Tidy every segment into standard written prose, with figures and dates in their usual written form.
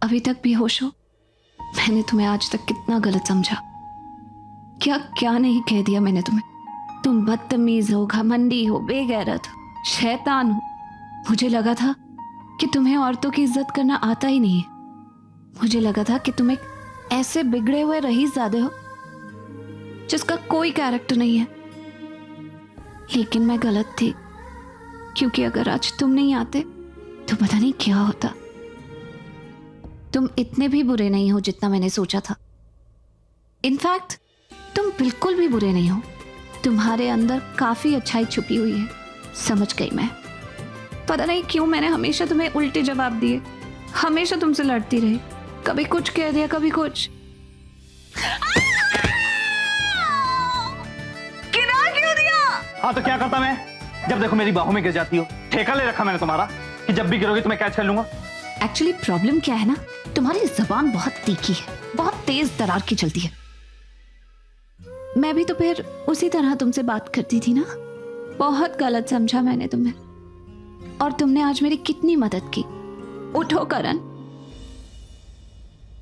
अभी तक भी होश हो? मैंने तुम्हें आज तक कितना गलत समझा, क्या क्या नहीं कह दिया मैंने तुम्हें। तुम बदतमीज हो, घमंडी हो, बेगैरत हो, शैतान हो। मुझे लगा था कि तुम्हें औरतों की इज्जत करना आता ही नहीं है। मुझे लगा था कि तुम एक ऐसे बिगड़े हुए रईसज़ादे हो जिसका कोई कैरेक्टर नहीं है। लेकिन मैं गलत थी, क्योंकि अगर आज तुम नहीं आते तो पता नहीं क्या होता। तुम इतने भी बुरे नहीं हो जितना मैंने सोचा था। इनफैक्ट तुम बिल्कुल भी बुरे नहीं हो। तुम्हारे अंदर काफी अच्छाई छुपी हुई है। समझ गई मैं। पता नहीं क्यों मैंने हमेशा तुम्हें उल्टे जवाब दिए, हमेशा तुमसे लड़ती रही। कभी कुछ कह दिया, कभी कुछ। गिरा क्यों दिया? हाँ तो क्या करता मैं? जब देखो मेरी बाहों में गिर जाती हो। ठेका ले रखा मैंने तुम्हारा कि जब भी गिरोगी तो मैं कैच कर लूंगा। एक्चुअली प्रॉब्लम क्या है ना, तुम्हारी जबान बहुत तीखी है, बहुत तेज तरार की चलती है। मैं भी तो फिर उसी तरह तुमसे बात करती थी ना। बहुत गलत समझा मैंने तुम्हें, और तुमने आज मेरी कितनी मदद की। उठो करण।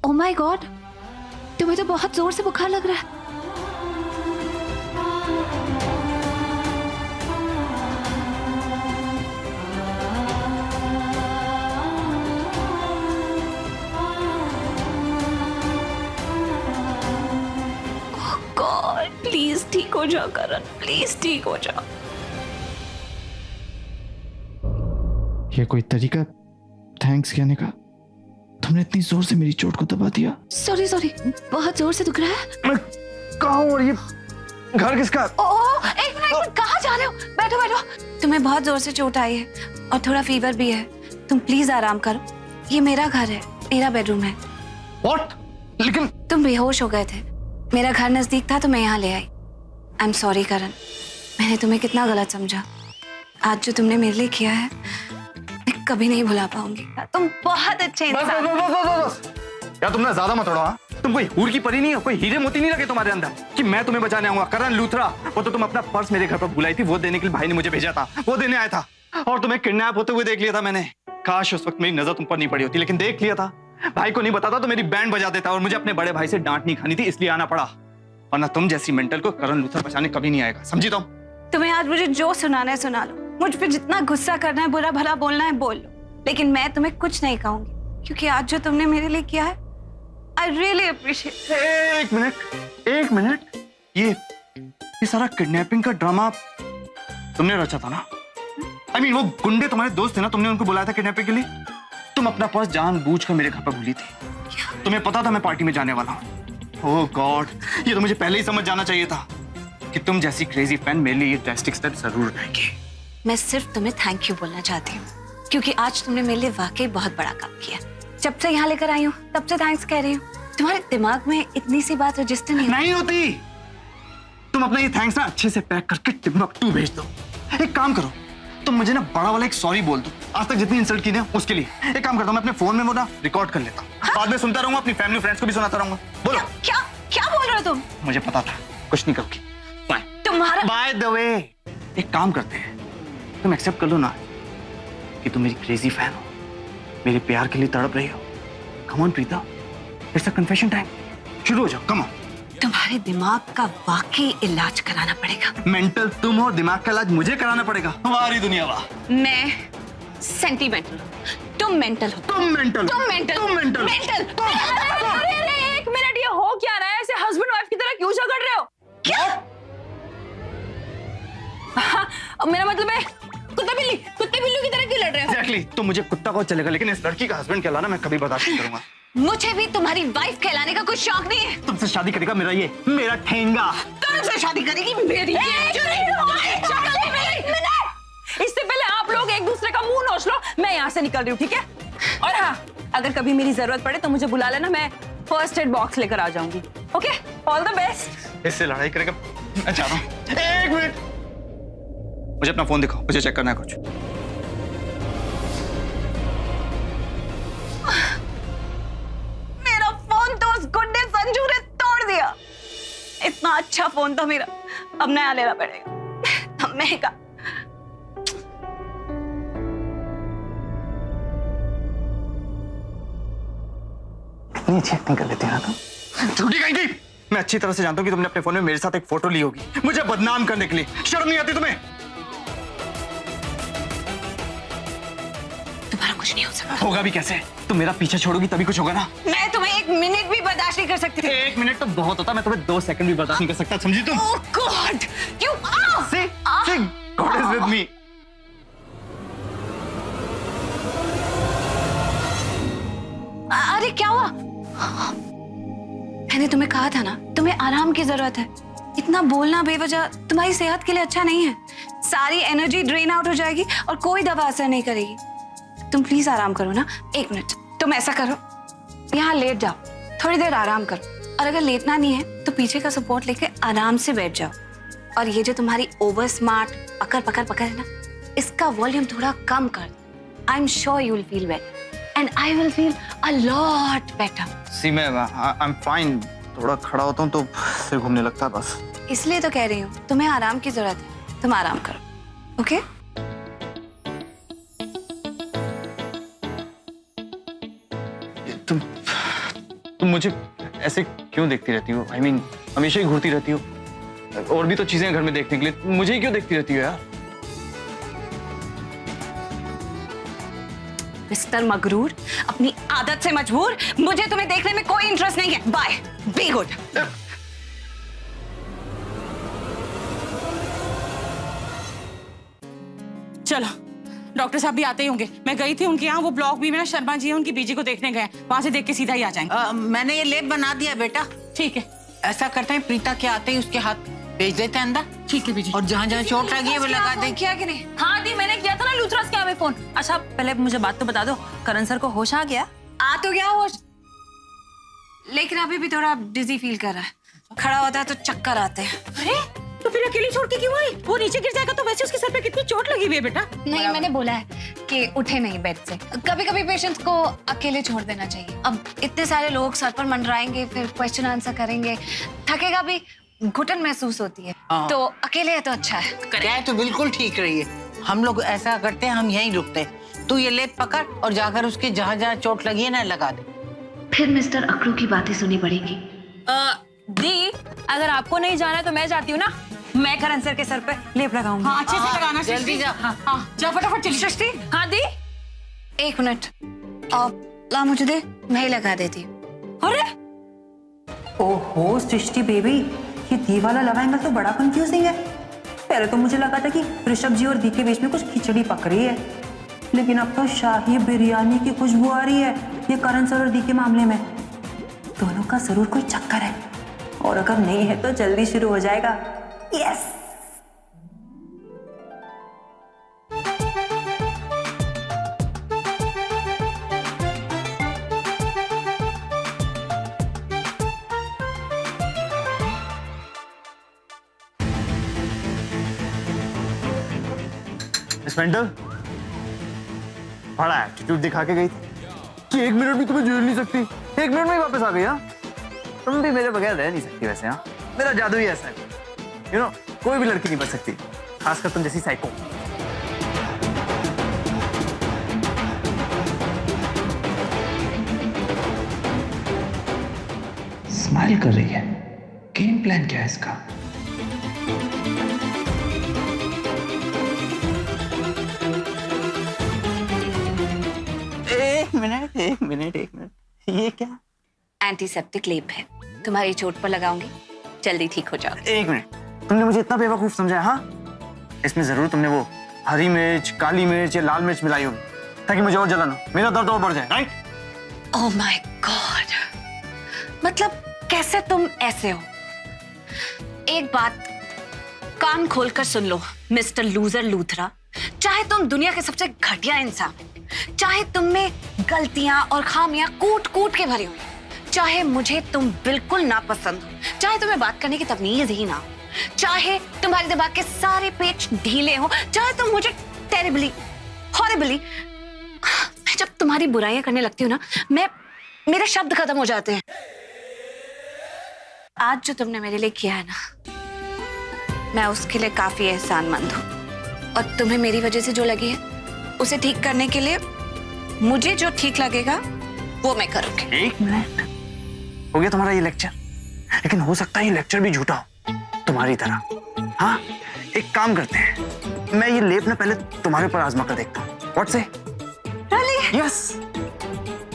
ओह माय गॉड, तुम्हें तो बहुत जोर से बुखार लग रहा है। गॉड, प्लीज ठीक हो जाओ करण, प्लीज ठीक हो जाओ। ये कोई तरीका थैंक्स कहने का? तुमने इतनी जोर से मेरी चोट को दबा दिया। सॉरी सॉरी, बहुत जोर से दुख रहा है। मैं कहाँ हूँ और ये घर किसका? ओह, एक मिनट, कहाँ जा रहे हो? बैठो बैठो। तुम्हें बहुत जोर से चोट आई है और थोड़ा फीवर भी है। तुम प्लीज आराम करो। ये मेरा घर है, मेरा बेडरूम है। What? लेकिन तुम बेहोश हो गए थे, मेरा घर नजदीक था तो मैं यहाँ ले आई। आई एम सॉरी करण, मैंने तुम्हें कितना गलत समझा। आज जो तुमने मेरे लिए किया है मैं कभी नहीं भुला पाऊंगी। तुम बहुत अच्छे इंसान हो। बस। यार तुमने ज्यादा मत उड़ो। हाँ? तुम कोई हूर की परी नहीं हो, कोई हीरे मोती नहीं लगे तुम्हारे अंदर कि मैं तुम्हें बचाने आऊंगा। करण लूथरा, वो तो तुम अपना पर्स मेरे घर पर भुलाई थी, वो देने के लिए भाई ने मुझे भेजा था, वो देने आया था। और तुम्हें किडनैप होते हुए देख लिया था मैंने। काश उस वक्त मेरी नजर तुम पर नहीं पड़ी होती, लेकिन देख लिया था। भाई को नहीं बताता तो मेरी बैंड बजा देता, और मुझे अपने बड़े भाई से डांट नहीं खानी थी, इसलिए आना पड़ा। वरना तुम जैसी मेंटल को करण लूथरा बचाने कभी नहीं आएगा, समझी तुम? तुम्हें आज मुझे जो सुनाना है सुना लो, मुझ पे जितना गुस्सा करना है, बुरा भला बोलना है बोल लो, लेकिन मैं तुम्हें कुछ नहीं कहूंगी, क्योंकि आज जो तुमने मेरे लिए किया है आई रियली अप्रिशिएट। एक मिनट, ये सारा किडनैपिंग का ड्रामा तुमने रचा था ना? I mean, वो गुंडे तुम्हारे दोस्त थे ना, तुमने उनको बुलाया था किडनैपिंग के लिए? तुम अपना पर्स जानबूझकर मेरे घर पर भूली थी। तुम्हें पता था मैं पार्टी में जाने वाला हूँ। ओह गॉड, ये तो मुझे पहले ही समझ जाना चाहिए था कि तुम जैसी क्रेजी फैन मेरे लिए ये ड्रास्टिक स्टेप जरूर उठाएगी। मैं सिर्फ तुम्हें थैंक यू बोलना चाहती हूँ, क्योंकि आज तुमने मेरे लिए वाकई बहुत बड़ा काम किया। जब से यहाँ लेकर आई हूँ तब से थैंक्स कह रही हूँ। तुम्हारे दिमाग में इतनी सी बात रजिस्टर नहीं होती। तुम अपना ये थैंक्स ना अच्छे से पैक करके टिम्बकटू भेज दो। एक काम करो, तुम मुझे ना बड़ा वाला एक सॉरी बोल दो, आज तक जितनी इंसल्ट की ना उसके लिए। एक काम करता हूँ, मैं अपने फोन में वो ना रिकॉर्ड कर लेता हूँ, बाद में सुनता रहूंगा, अपनी फैमिली फ्रेंड्स को भी सुनाता रहूंगा। बोलो। क्या क्या बोल रहे हो तुम? मुझे पता था कुछ नहीं करोगी। बाय। तुम्हारा बाय द वे, एक काम करते हैं, तुम एक्सेप्ट कर लो ना कि तुम मेरी क्रेजी फैन हो, मेरे प्यार के लिए तड़प रही हो। Come on Preeta, it's a confession time. शुरू हो जाओ, कम ऑन। तुम्हारे दिमाग का वाकई इलाज कराना पड़ेगा। मेंटल तुम हो, दिमाग का इलाज मुझे कराना पड़ेगा। हमारी दुनिया वाह। मैं सेंटिमेंटल, तुम मेंटल हो। तुम मेंटल, तुम मेंटल, तुम मेंटल, मेंटल। अरे एक मिनट, ये हो क्या रहा है? ऐसे हस्बैंड वाइफ की तरह क्यों झगड़ रहे हो? क्या? हाँ, मेरा मतलब है कुत्ते बिल्लू की तरह क्यों लड़ रहे हो? Exactly, तो मुझे कुत्ता को चलेगा, लेकिन इस लड़की का हस्बैंड कहलाना मैं कभी बर्दाश्त नहीं करूंगा। मुझे भी तुम्हारी वाइफ कहलाने का कुछ शौक नहीं है। तुमसे शादी करेगा मेरा ठेंगा। तुमसे शादी करेगी मेरी। इससे पहले आप लोग एक दूसरे का मुंह नोच लो, मैं यहाँ से निकल रही हूँ, ठीक है? और हाँ, अगर कभी मेरी जरूरत पड़े तो मुझे बुला लेना, मैं फर्स्ट एड बॉक्स लेकर आ जाऊंगी। Okay, all the best. इससे लड़ाई करेगा मैं चाह रहा हूँ। एक मिनट, मुझे अपना फोन दिखाओ, मुझे चेक करना है कुछ। मेरा फोन तो उस गुंडे संजू ने तोड़ दिया। इतना अच्छा फोन था मेरा, अब नया लेना पड़ेगा। अब महंगा। कितनी अच्छी एक्टिंग कर लेती है ना तुम। झूठी कहीं की। मैं अच्छी तरह से जानता हूँ कि तुमने अपने फोन में मेरे साथ एक फोटो ली होगी, मुझे बदनाम करने के लिए। शर्म नहीं आती तुम्हें? तुम्हारा कुछ नहीं हो सकता। होगा भी कैसे? तुम मेरा पीछे छोड़ोगी तभी कुछ होगा ना। मैं तुम्हें 1 मिनट भी बर्दाश्त नहीं कर सकती। 1 मिनट तो बहुत होता, मैं तुम्हें 2 सेकंड भी बर्दाश्त नहीं कर सकता, समझी तुम? ओह गॉड, क्यों? See, God is with me. अरे क्या हुआ? मैंने तुम्हें कहा था ना, तुम्हें आराम की जरूरत है। इतना बोलना बेवजह तुम्हारी सेहत के लिए अच्छा नहीं है। सारी एनर्जी ड्रेन आउट हो जाएगी और कोई दवा असर नहीं करेगी। तुम प्लीज आराम करो ना। 1 मिनट, तुम ऐसा करो, यहाँ लेट जाओ, थोड़ी देर आराम करो, और अगर लेटना नहीं है तो पीछे का सपोर्ट लेके आराम से बैठ जाओ। और ये जो तुम्हारी ओवर स्मार्ट पकड़ पकड़ पकड़ है ना, इसका वॉल्यूम थोड़ा कम कर। I am sure you will feel better and I will feel a lot better. See मैं आई एम फाइन। थोड़ा खड़ा होता हूँ तो सिर घूमने लगता है बस। इसलिए तो कह रही हूँ, तुम्हें आराम की जरूरत है, तुम आराम करो। ओके? तुम मुझे ऐसे क्यों देखती रहती हो? I mean, हमेशा ही घूरती रहती हो। और भी तो चीजें हैं घर में देखने के लिए, मुझे ही क्यों देखती रहती हो यार? मिस्टर मगरूर, अपनी आदत से मजबूर, मुझे तुम्हें देखने में कोई इंटरेस्ट नहीं है। Bye, be good. चलो, डॉक्टर साहब भी आते ही होंगे। मैं गई थी उनके यहाँ, वो ब्लॉक भी में ना शर्मा जी है, उनकी बीजी को देखने गए। वहां से देख के सीधा ही आ जाएंगे। मैंने ये लेप बना दिया बेटा। ठीक है, ऐसा करते हैं, प्रीता के आते ही उसके हाथ भेज देते हैं अंदर। ठीक है बीजी। और जहाँ जहाँ चोट लगी है वो लगा दे। किया कि नहीं? हाँ दी, मैंने किया था ना लूथरास के यहाँ में फोन। अच्छा पहले मुझे बात तो बता दो, करण सर को होश आ गया? आ तो गया होश, लेकिन अभी भी थोड़ा डिजी फील कर रहा है। खड़ा होता है तो चक्कर आते हैं। अरे तो फिर अकेली छोड़ के क्यों आई? वो नीचे गिर जाएगा तो वैसे उसके सर पे कितनी चोट लगी हुई है बेटा। नहीं, मैंने बोला है कि उठे नहीं बेड से। कभी कभी पेशेंट्स को अकेले छोड़ देना चाहिए। अब इतने सारे लोग सर पर मंडराएंगे, फिर क्वेश्चन आंसर करेंगे, थकेगा भी, घुटन महसूस होती है। हाँ। तो अकेले है तो अच्छा है। क्या है तो बिल्कुल ठीक रही है। हम लोग ऐसा करते हैं, हम यहीं रुकते हैं। तू ये लेप पकड़ और जाकर उसके जहाँ जहाँ चोट लगी है ना लगा दे। फिर मिस्टर अकड़ू की बातें सुनी पड़ेगी। दी, अगर आपको नहीं जाना है तो मैं जाती हूँ ना। मैं करण सर के सर पे लेप लगाऊंगी। हाँ, अच्छे से लगाना। जल्दी जा। हाँ, जा फटाफट चलिए। सृष्टि, हाँ दी। 1 मिनट, ला मुझे दे, मैं ही लगा देती हूँ। अरे ओहो सृष्टि बेबी, ये दी वाला लव एंगल तो बड़ा कंफ्यूजिंग है। पहले तो मुझे लगा था कि ऋषभ जी और दी के बीच में कुछ खिचड़ी पक रही है, लेकिन अब तो शाही बिरयानी की खुशबू आ रही है ये करण सर और दी के मामले में। दोनों का जरूर कोई चक्कर है, और अगर नहीं है तो जल्दी शुरू हो जाएगा। यस। स्पेंडर बड़ा एटीट्यूड दिखा के गई थी कि 1 मिनट भी तुम्हें झेल नहीं सकती, 1 मिनट में ही वापस आ गई। हाँ, तुम भी मेरे बगैर रह नहीं सकती वैसे। हाँ, मेरा जादू ही ऐसा है, यू नो, कोई भी लड़की नहीं बच सकती, खासकर तुम जैसी साइको। स्माइल कर रही है, गेम प्लान क्या है इसका? एक मिनट, ये क्या? एंटीसेप्टिक लेप है, तुम्हारी चोट पर लगाऊंगी, जल्दी ठीक हो जाओ। 1 मिनट, तुमने मुझे इतना बेवकूफ समझा है? हाँ, इसमें जरूर तुमने वो हरी मिर्च, काली मिर्च या लाल मिर्च मिलाई होगी ताकि मुझे और जलन हो, मेरा दर्द और बढ़ जाए, राइट? ओह माय गॉड, मतलब कैसे तुम ऐसे हो? एक बात कान खोलकर सुन लो मिस्टर लूजर लूथरा, चाहे तुम दुनिया के सबसे घटिया इंसान, चाहे तुम में गलतियां और खामियां कूट कूट के भरी हुई, चाहे मुझे तुम बिल्कुल नापसंद हो, चाहे तुम्हें बात करने की तमीज ही ना हो, चाहे तुम्हारे दिमाग के सारे पेच ढीले हो, चाहे तुम मुझे टेरिबली हॉरिबली, मैं जब तुम्हारी बुराइयां करने लगती हूँ ना, मेरे शब्द खत्म हो जाते हैं। आज जो तुमने मेरे लिए किया है ना, मैं उसके लिए काफी एहसानमंद हूँ, और तुम्हें मेरी वजह से जो लगी है उसे ठीक करने के लिए मुझे जो ठीक लगेगा वो मैं करूंगी। 1 मिनट, हो गया तुम्हारा ये लेक्चर। लेकिन हो सकता है ये लेक्चर भी झूठा हो तुम्हारी तरह। हाँ, एक काम करते हैं, मैं ये लेप ना पहले तुम्हारे ऊपर आजमा कर देखता हूँ। व्हाट से? Really? यस।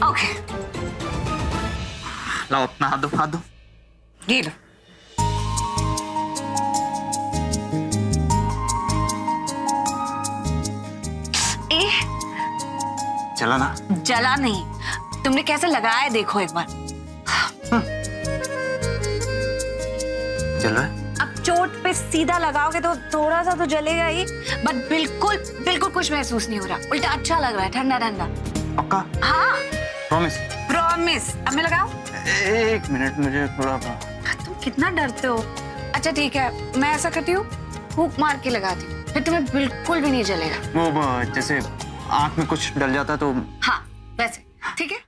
Okay. लाओ अपना हाथ दो, हाथ दो। ये लो। ए, चला ना? जला नहीं, तुमने कैसे लगाया है देखो एक बार। चल रहा है? अब चोट पे सीधा लगाओगे तो थोड़ा सा तो जलेगा ही, बट बिल्कुल बिल्कुल कुछ महसूस नहीं हो रहा, उल्टा अच्छा लग रहा है, ठंडा ठंडा। पक्का? हाँ प्रॉमिस? प्रॉमिस। अब मैं लगाऊं? एक मिनट, मुझे थोड़ा तुम कितना डरते हो। अच्छा ठीक है, मैं ऐसा करती हूँ, फूंक मार के लगाती हूँ, फिर तुम्हें बिल्कुल भी नहीं जलेगा। वो जैसे आंख में कुछ डल जाता तो। हाँ वैसे, ठीक है।